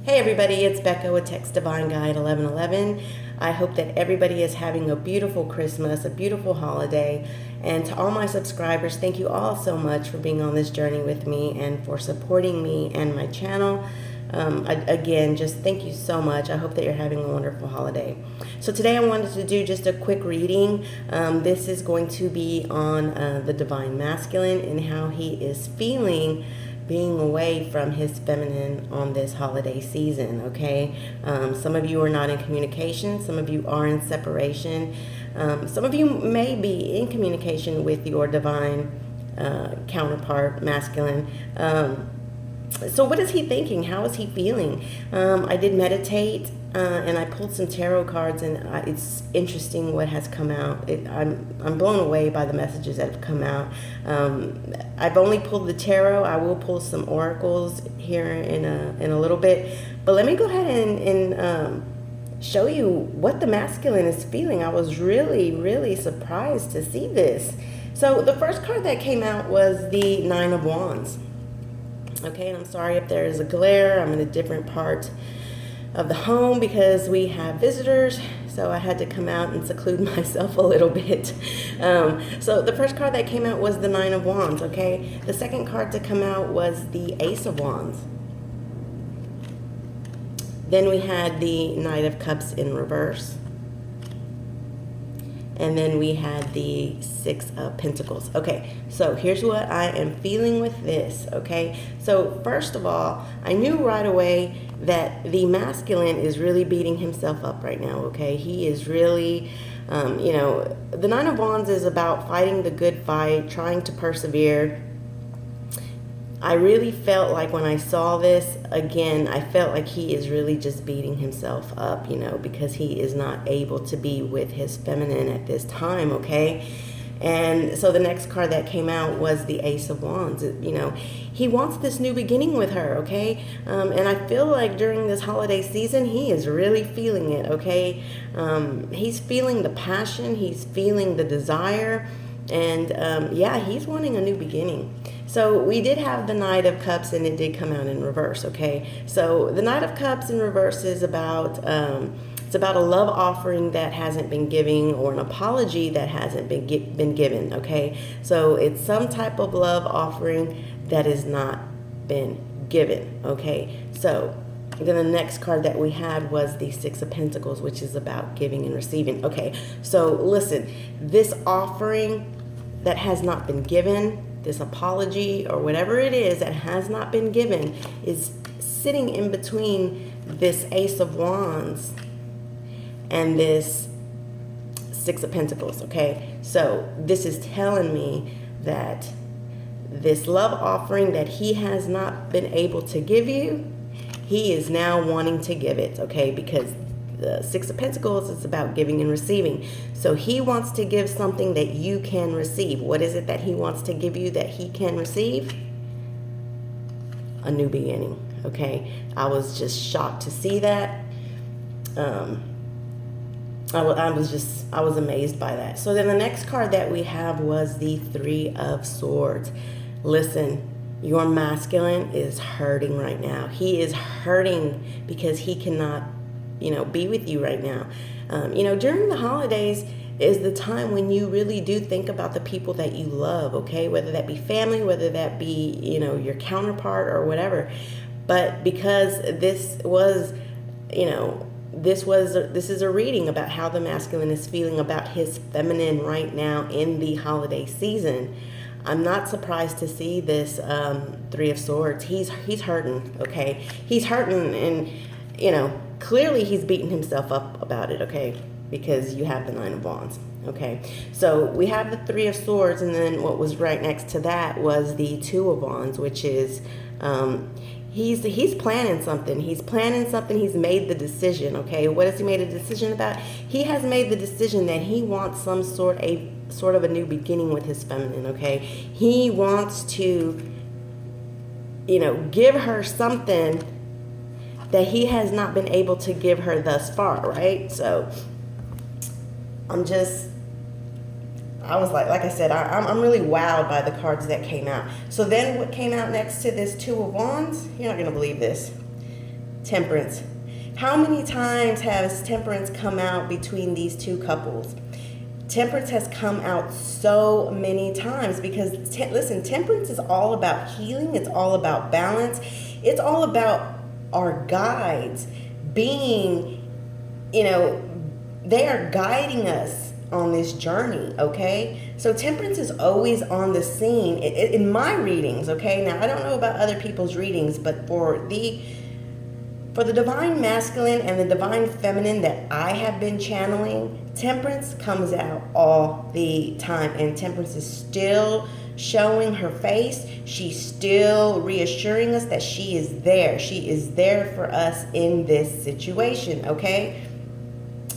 Hey everybody, it's Becca with Text Divine Guide 1111. I hope that everybody is having a beautiful Christmas, a beautiful holiday. And to all my subscribers, thank you all so much for being on this journey with me and for supporting me and my channel. Again, just thank you so much. I hope that you're having a wonderful holiday. So today I wanted to do just a quick reading. This is going to be on the Divine Masculine and how he is feeling being away from his feminine on this holiday season, okay? Some of you are not in communication. Some of you are in separation. Some of you may be in communication with your divine counterpart, masculine. So what is he thinking? How is he feeling? I did meditate and I pulled some tarot cards, and it's interesting what has come out. I'm blown away by the messages that have come out. I've only pulled the tarot. I will pull some oracles here in a little bit, but let me go ahead and show you what the masculine is feeling. I was really surprised to see this. So the first card that came out was the Nine of Wands. Okay, and I'm sorry if there is a glare. I'm in a different part of the home because we have visitors, so I had to come out and seclude myself a little bit. So the first card that came out was the Nine of Wands, okay? The second card to come out was the Ace of Wands. Then we had the Knight of Cups in reverse. And then we had the Six of Pentacles. Okay, so here's what I am feeling with this, okay? So first of all, I knew right away that the masculine is really beating himself up right now, okay? He is really, the Nine of Wands is about fighting the good fight, trying to persevere. I really felt like when I saw this, again, I felt like he is really just beating himself up, because he is not able to be with his feminine at this time, okay? And so the next card that came out was the Ace of Wands. He wants this new beginning with her, okay? And I feel like during this holiday season, he is really feeling it, okay? He's feeling the passion, he's feeling the desire, and he's wanting a new beginning. So we did have the Knight of Cups, and it did come out in reverse, okay? So the Knight of Cups in reverse is about, it's about a love offering that hasn't been given, or an apology that hasn't been given, okay? So it's some type of love offering that has not been given, okay? So then the next card that we had was the Six of Pentacles, which is about giving and receiving. Okay, so listen, this offering that has not been given, this apology or whatever it is that has not been given, is sitting in between this Ace of Wands and this Six of Pentacles, okay? So this is telling me that this love offering that he has not been able to give you, he is now wanting to give it, okay? Because the Six of Pentacles is about giving and receiving. So he wants to give something that you can receive. What is it that he wants to give you that he can receive? A new beginning, okay? I was just shocked to see that. I was amazed by that. So then the next card that we have was the Three of Swords. Listen, your masculine is hurting right now. He is hurting because he cannot, be with you right now. During the holidays is the time when you really do think about the people that you love, okay? Whether that be family, whether that be, your counterpart or whatever. But because this is a reading about how the masculine is feeling about his feminine right now in the holiday season, I'm not surprised to see this Three of Swords. He's hurting, okay? He's hurting, and, clearly he's beating himself up about it, okay? Because you have the Nine of Wands, okay? So we have the Three of Swords, and then what was right next to that was the Two of Wands, which is, he's planning something. He's planning something. He's made the decision, okay? What has he made a decision about? He has made the decision that he wants some sort of a new beginning with his feminine, okay? He wants to, give her something that he has not been able to give her thus far, right? So I was like I said, I'm really wowed by the cards that came out. So then what came out next to this Two of Wands, you're not going to believe this. Temperance. How many times has Temperance come out between these two couples? Temperance has come out so many times because, listen, Temperance is all about healing. It's all about balance. It's all about our guides being, they are guiding us on this journey, okay? So Temperance is always on the scene in my readings, okay? Now, I don't know about other people's readings, but for the divine masculine and the divine feminine that I have been channeling, Temperance comes out all the time. And Temperance is still showing her face. She's still reassuring us that she is there. She is there for us in this situation, okay?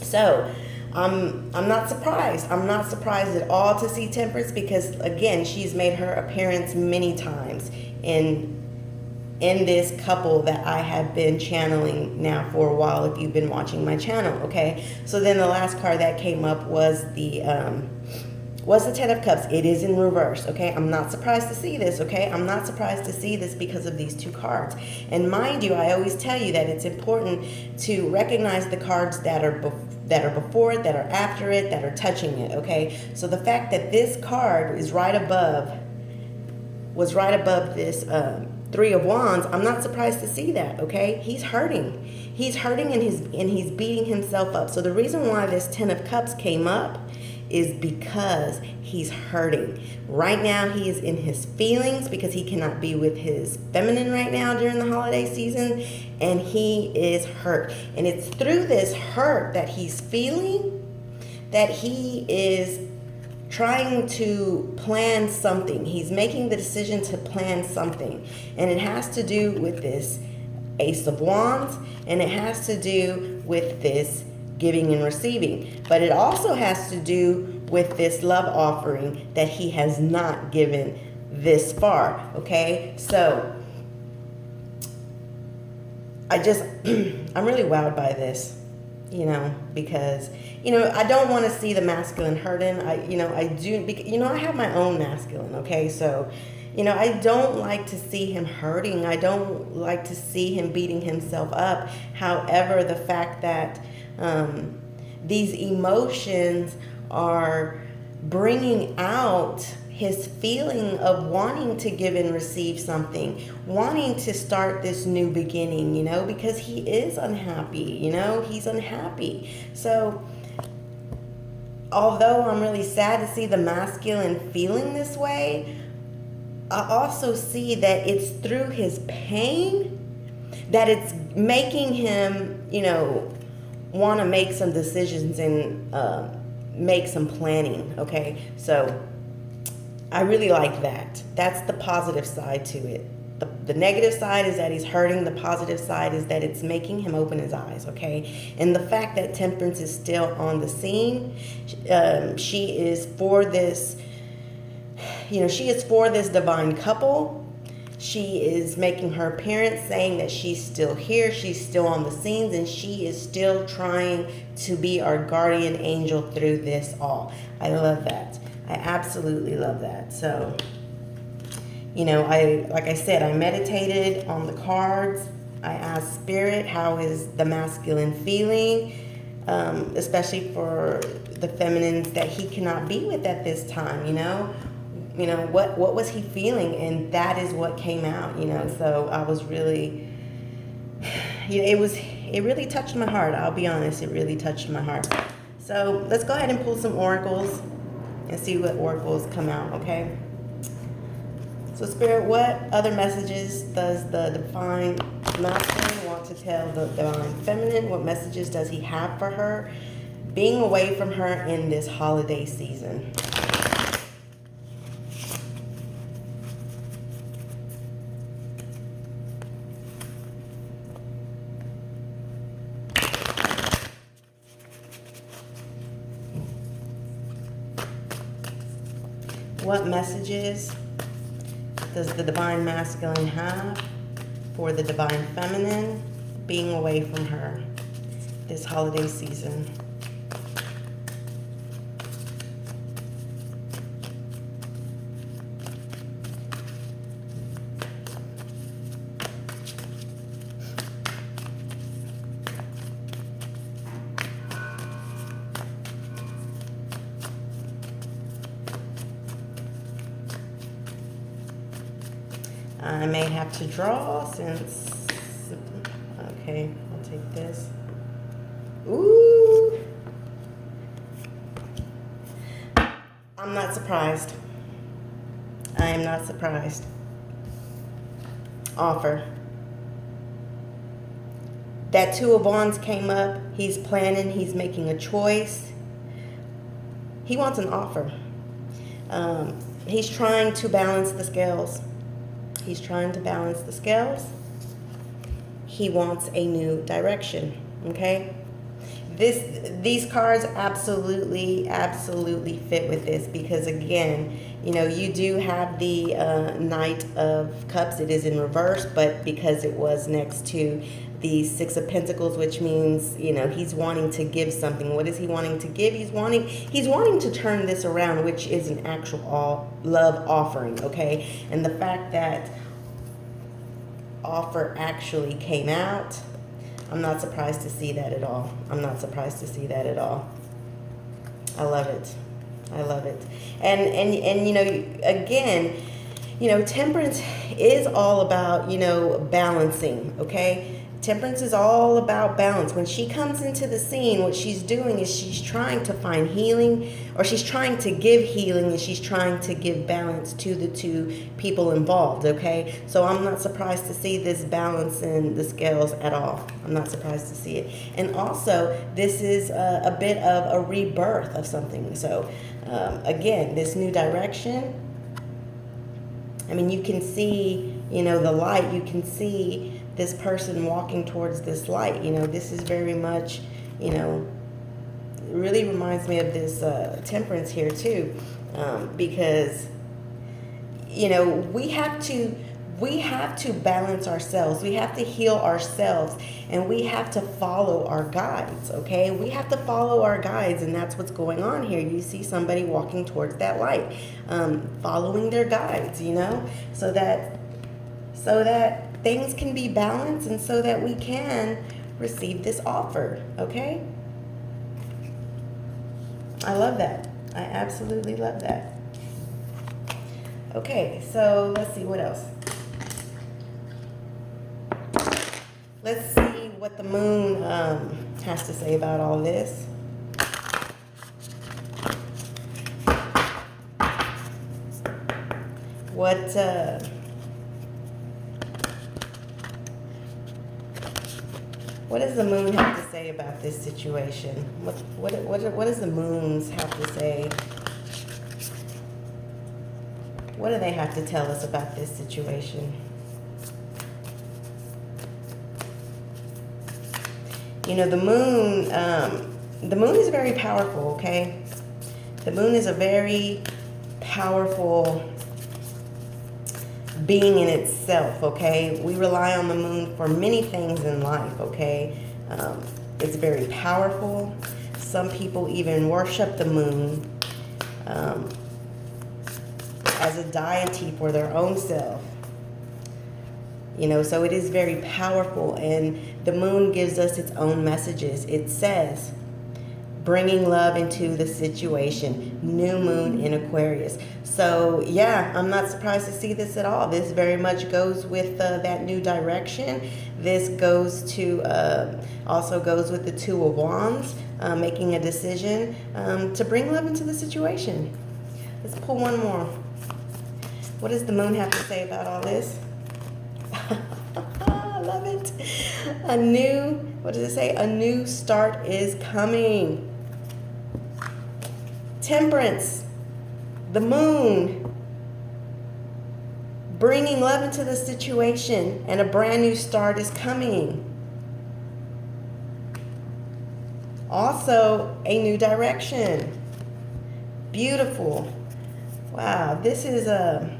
So, I'm not surprised. I'm not surprised at all to see Temperance because, again, she's made her appearance many times in this couple that I have been channeling now for a while, if you've been watching my channel, okay? So then the last card that came up was the Ten of Cups. It is in reverse, okay? I'm not surprised to see this, okay? I'm not surprised to see this because of these two cards. And mind you, I always tell you that it's important to recognize the cards that are before it, that are after it, that are touching it, okay? So the fact that this card is was right above this Three of Wands, I'm not surprised to see that, okay? He's hurting. He's hurting and he's beating himself up. So the reason why this Ten of Cups came up is because he's hurting. Right now, he is in his feelings because he cannot be with his feminine right now during the holiday season, and he is hurt. And it's through this hurt that he's feeling that he is trying to plan something. He's making the decision to plan something. And it has to do with this Ace of Wands, and it has to do with this giving and receiving. But it also has to do with this love offering that he has not given this far, okay? So, I'm really wowed by this, because I don't want to see the masculine hurting. I have my own masculine, okay? So, I don't like to see him hurting. I don't like to see him beating himself up. However, the fact that these emotions are bringing out his feeling of wanting to give and receive something, wanting to start this new beginning, because he is unhappy, he's unhappy. So, although I'm really sad to see the masculine feeling this way, I also see that it's through his pain that it's making him, want to make some decisions and make some planning, okay? So I really like that. That's the positive side to it. The negative side is that he's hurting. The positive side is that it's making him open his eyes, okay? And the fact that Temperance is still on the scene, she is for this, she is for this divine couple. She is making her appearance, saying that she's still here, she's still on the scenes, and she is still trying to be our guardian angel through this all. I love that. I absolutely love that. So, like I said, I meditated on the cards. I asked Spirit, how is the masculine feeling, especially for the feminines that he cannot be with at this time, what was he feeling? And that is what came out, so I was really, it really touched my heart. I'll be honest, it really touched my heart. So let's go ahead and pull some oracles and see what oracles come out, okay? So Spirit, what other messages does the divine masculine want to tell the divine feminine? What messages does he have for her being away from her in this holiday season? What messages does the divine masculine have for the divine feminine being away from her this holiday season? I may have to draw since... Okay, I'll take this. Ooh! I'm not surprised. I am not surprised. Offer. That Two of Wands came up. He's planning. He's making a choice. He wants an offer. He's trying to balance the scales. He's trying to balance the scales. He wants a new direction. Okay? These cards absolutely fit with this, because again, you know, you do have the Knight of Cups. It is in reverse, but because it was next to the Six of Pentacles, which means, you know, he's wanting to give something. What is he wanting to give? He's wanting to turn this around, which is an actual love offering, okay? And the fact that offer actually came out, I'm not surprised to see that at all. I'm not surprised to see that at all. I love it. I love it. And you know, again, you know, temperance is all about, you know, balancing, okay? Temperance is all about balance. When she comes into the scene, what she's doing is she's trying to find healing, or she's trying to give healing, and she's trying to give balance to the two people involved, okay? So I'm not surprised to see this balance in the scales at all. I'm not surprised to see it. And also, this is a bit of a rebirth of something. So again, this new direction, I mean, you can see, you know, the light. You can see this person walking towards this light. You know, this is very much, you know, it really reminds me of this temperance here too, because, you know, we have to balance ourselves. We have to heal ourselves, and we have to follow our guides, okay? We have to follow our guides, and that's what's going on here. You see somebody walking towards that light, following their guides, you know, so that things can be balanced, and so that we can receive this offer, okay? I love that. I absolutely love that. Okay, so let's see what else. Let's see what the moon has to say about all this. What does the moon have to say about this situation? What does the moons have to say? What do they have to tell us about this situation? You know, the moon is very powerful, okay? The moon is a very powerful being in itself, okay? We rely on the moon for many things in life, okay? It's very powerful. Some people even worship the moon as a deity for their own self. You know, so it is very powerful, and the moon gives us its own messages. It says, bringing love into the situation, new moon in Aquarius. So yeah, I'm not surprised to see this at all. This very much goes with that new direction. This goes to also goes with the Two of Wands, making a decision to bring love into the situation. Let's pull one more. What does the moon have to say about all this? I love it. What does it say? A new start is coming. Temperance, the moon, bringing love into the situation, and a brand new start is coming. Also, a new direction. Beautiful. Wow, this is a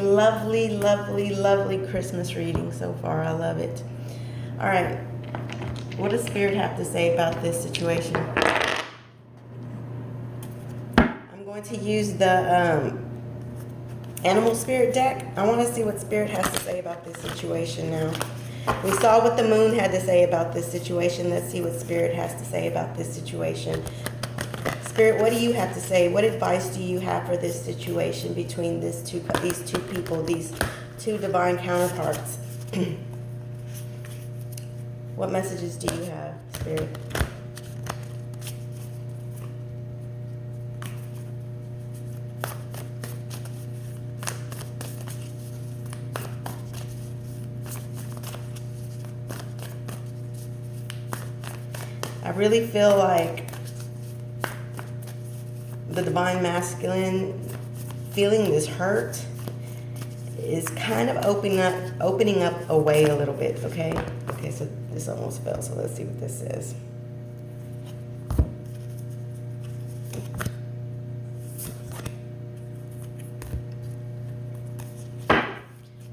lovely, lovely, lovely Christmas reading so far. I love it. All right. What does Spirit have to say about this situation? I'm going to use the Animal Spirit deck. I want to see what Spirit has to say about this situation now. We saw what the moon had to say about this situation. Let's see what Spirit has to say about this situation. Spirit, what do you have to say? What advice do you have for this situation between these two people, these two divine counterparts? What messages do you have, Spirit? I really feel like the divine masculine feeling this hurt is kind of opening up a way a little bit, okay? Okay, so this almost fell, so let's see what this says.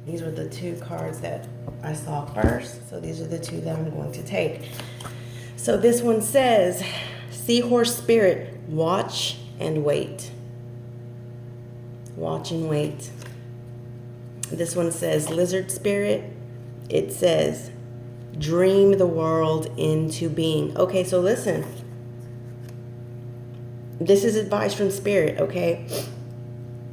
These were the two cards that I saw first, so these are the two that I'm going to take. So this one says, Seahorse Spirit, watch and wait. Watch and wait. This one says, Lizard Spirit, it says, dream the world into being. Okay, so listen. This is advice from Spirit, okay?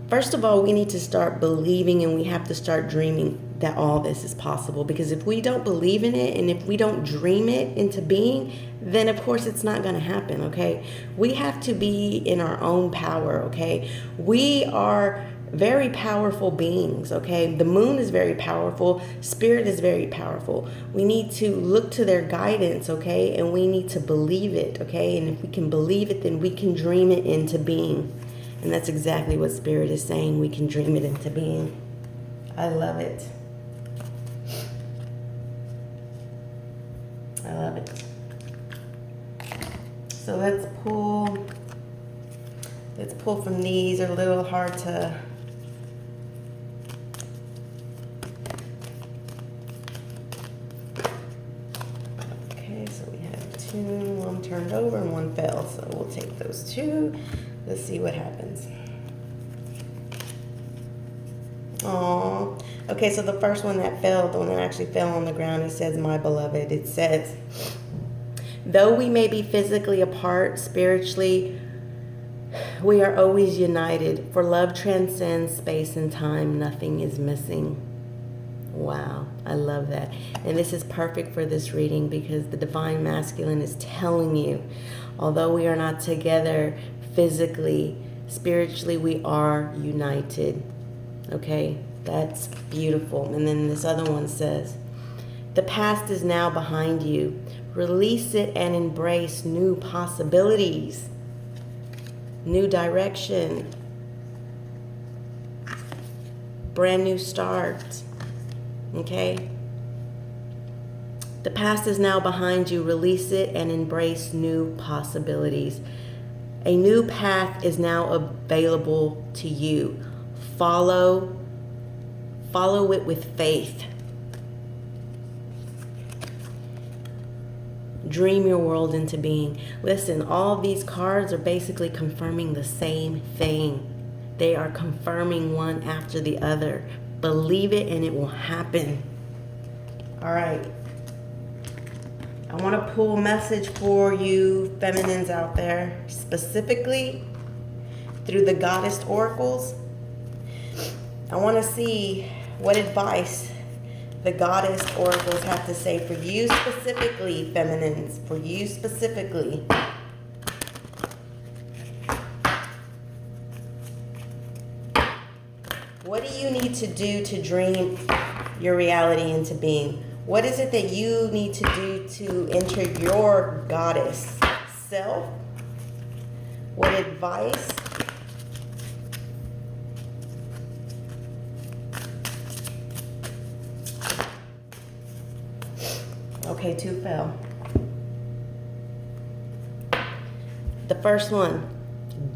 First of all, we need to start believing, and we have to start dreaming that all this is possible. Because if we don't believe in it, and if we don't dream it into being, then of course it's not going to happen, okay? We have to be in our own power, okay? We are very powerful beings, okay? The moon is very powerful. Spirit is very powerful. We need to look to their guidance, okay? And we need to believe it, okay? And if we can believe it, then we can dream it into being. And that's exactly what Spirit is saying. We can dream it into being. I love it. I love it. So let's pull from these. They're a little hard to... Okay, so we have two. One turned over and one fell. So we'll take those two. Let's see what happens. Oh, okay, so the first one that fell, the one that actually fell on the ground, it says, my beloved. It says, though we may be physically apart, spiritually, we are always united. For love transcends space and time. Nothing is missing. Wow, I love that. And this is perfect for this reading because the divine masculine is telling you, although we are not together physically, spiritually, we are united. Okay, that's beautiful. And then this other one says, the past is now behind you. Release it and embrace new possibilities, new direction, brand new start. Okay? The past is now behind you. Release it and embrace new possibilities. A new path is now available to you. Follow it with faith. Dream your world into being. Listen, all of these cards are basically confirming the same thing. They are confirming one after the other. Believe it and it will happen. All right. I want to pull a message for you feminines out there, specifically through the goddess oracles. I want to see what advice the goddess oracles have to say for you specifically, feminines, for you specifically. What do you need to do to dream your reality into being? What is it that you need to do to enter your goddess self? What advice? Okay, two fell. The first one,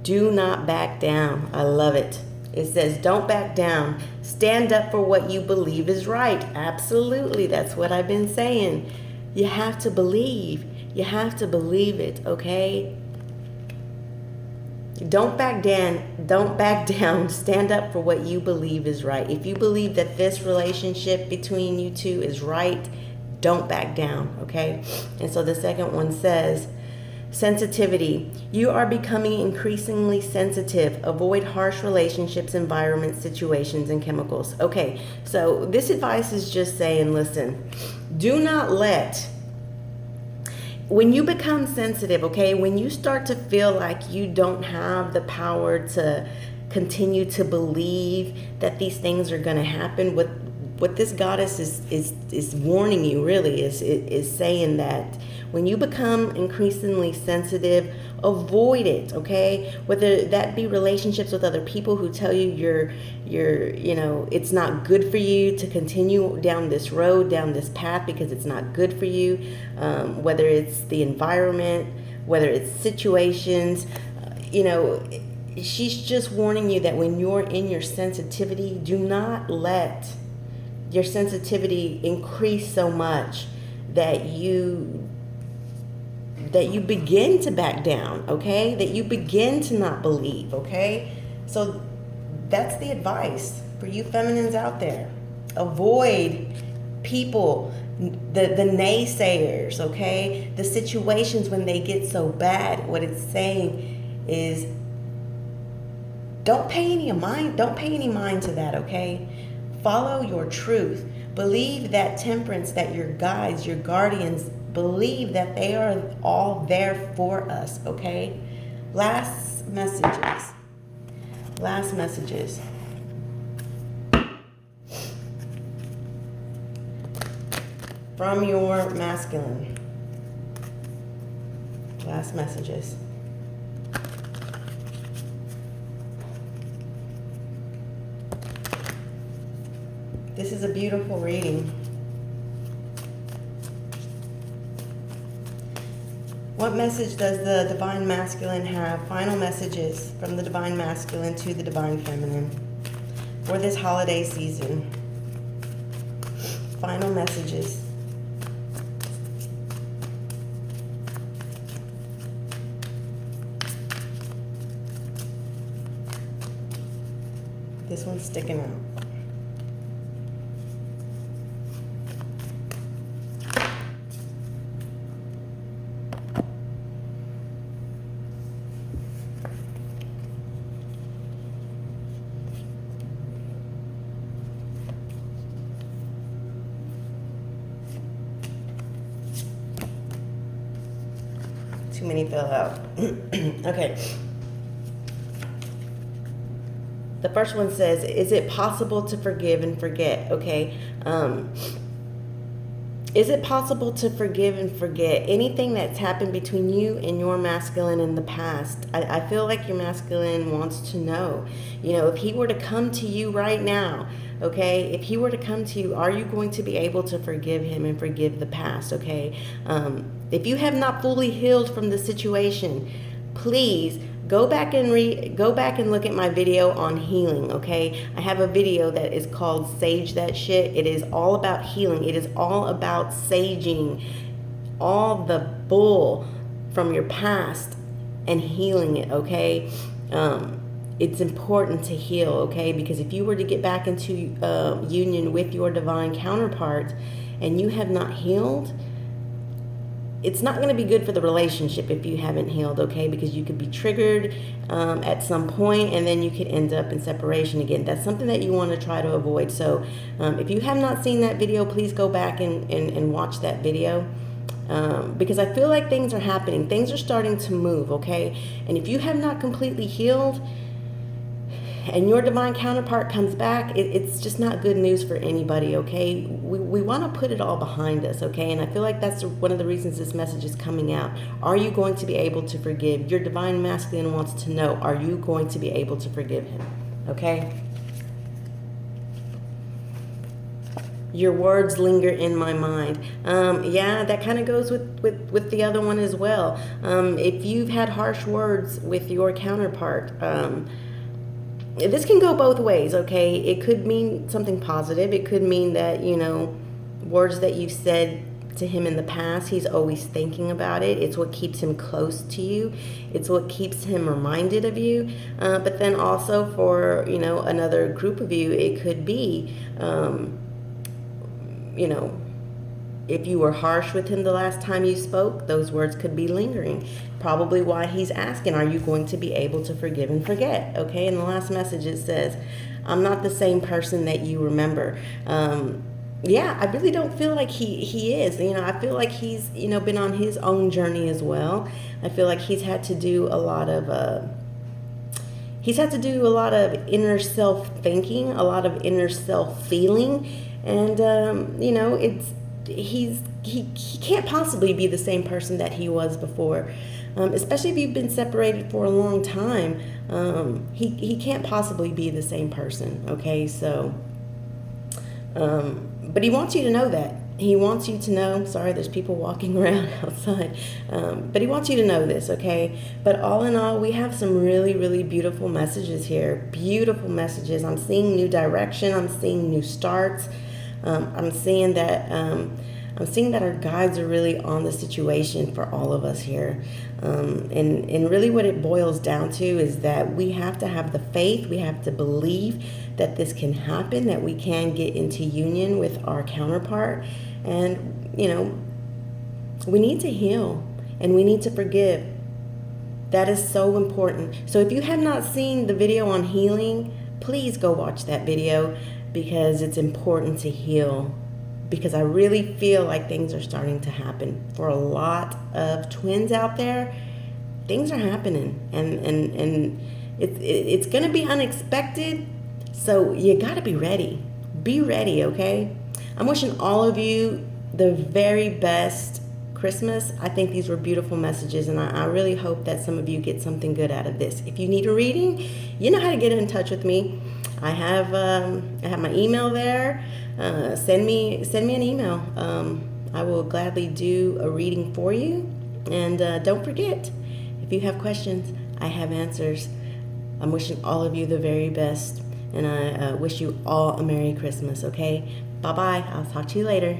do not back down. I love it. It says, don't back down. Stand up for what you believe is right. Absolutely. That's what I've been saying. You have to believe. You have to believe it, okay? Don't back down. Don't back down. Stand up for what you believe is right. If you believe that this relationship between you two is right, don't back down, okay? And so the second one says, Sensitivity. You are becoming increasingly sensitive. Avoid harsh relationships, environments, situations, and chemicals. Okay, so this advice is just saying, listen, do not let, when you become sensitive, okay, when you start to feel like you don't have the power to continue to believe that these things are going to happen, what this goddess is warning you really is saying that when you become increasingly sensitive, avoid it, okay? Whether that be relationships with other people who tell you it's not good for you to continue down this road, down this path, because it's not good for you. Whether it's the environment, whether it's situations, she's just warning you that when you're in your sensitivity, do not let your sensitivity increase so much that you begin to back down, okay? That you begin to not believe, okay? So that's the advice for you feminines out there. Avoid people, the naysayers, okay? The situations when they get so bad. What it's saying is don't pay any mind to that, okay? Follow your truth. Believe that temperance, that your guides, your guardians, believe that they are all there for us, okay? Last messages. From your masculine. Last messages. This is a beautiful reading. What message does the Divine Masculine have? Final messages from the Divine Masculine to the Divine Feminine for this holiday season. Final messages. This one's sticking out. Too many fell out. Okay. The first one says, is it possible to forgive and forget? Okay. Is it possible to forgive and forget anything that's happened between you and your masculine in the past? I feel like your masculine wants to know. If he were to come to you right now, okay, if he were to come to you, are you going to be able to forgive him and forgive the past, okay? If you have not fully healed from the situation, please go back and look at my video on healing, okay? I have a video that is called Sage That Shit. It is all about healing. It is all about saging all the bull from your past and healing it, okay? It's important to heal, okay? Because if you were to get back into union with your divine counterpart and you have not healed, it's not going to be good for the relationship if you haven't healed, okay? Because you could be triggered at some point and then you could end up in separation again. That's something that you want to try to avoid. So if you have not seen that video, please go back and watch that video. Because I feel like things are happening. Things are starting to move, okay? And if you have not completely healed and your divine counterpart comes back, it's just not good news for anybody, okay? We want to put it all behind us, okay? And I feel like that's one of the reasons this message is coming out. Are you going to be able to forgive? Your divine masculine wants to know, are you going to be able to forgive him, okay? Your words linger in my mind. Yeah, that kind of goes with the other one as well. If you've had harsh words with your counterpart, this can go both ways, okay? It could mean something positive. It could mean that, words that you've said to him in the past, he's always thinking about it. It's what keeps him close to you. It's what keeps him reminded of you. But then also for, another group of you, it could be, if you were harsh with him the last time you spoke, those words could be lingering. Probably why he's asking, are you going to be able to forgive and forget? Okay, in the last message it says, I'm not the same person that you remember. Yeah, I really don't feel like he is. I feel like he's, been on his own journey as well. I feel like he's had to do a lot of inner self thinking, a lot of inner self feeling, and he can't possibly be the same person that he was before. Especially if you've been separated for a long time, he can't possibly be the same person. Okay, so but he wants you to know that. He wants you to know, sorry, there's people walking around outside, but he wants you to know this, okay? But all in all, we have some really, really beautiful messages here. Beautiful messages. I'm seeing new direction. I'm seeing new starts. I'm seeing that our guides are really on the situation for all of us here. And really what it boils down to is that we have to have the faith, we have to believe that this can happen, that we can get into union with our counterpart. And, we need to heal and we need to forgive. That is so important. So if you have not seen the video on healing, please go watch that video, because it's important to heal. Because I really feel like things are starting to happen for a lot of twins out there. Things are happening, and it's going to be unexpected. So you got to be ready. Be ready, okay? I'm wishing all of you the very best Christmas. I think these were beautiful messages, and I really hope that some of you get something good out of this. If you need a reading, you know how to get in touch with me. I have my email there. Send me an email. I will gladly do a reading for you. And don't forget, if you have questions, I have answers. I'm wishing all of you the very best, and I wish you all a Merry Christmas, okay? Bye-bye. I'll talk to you later.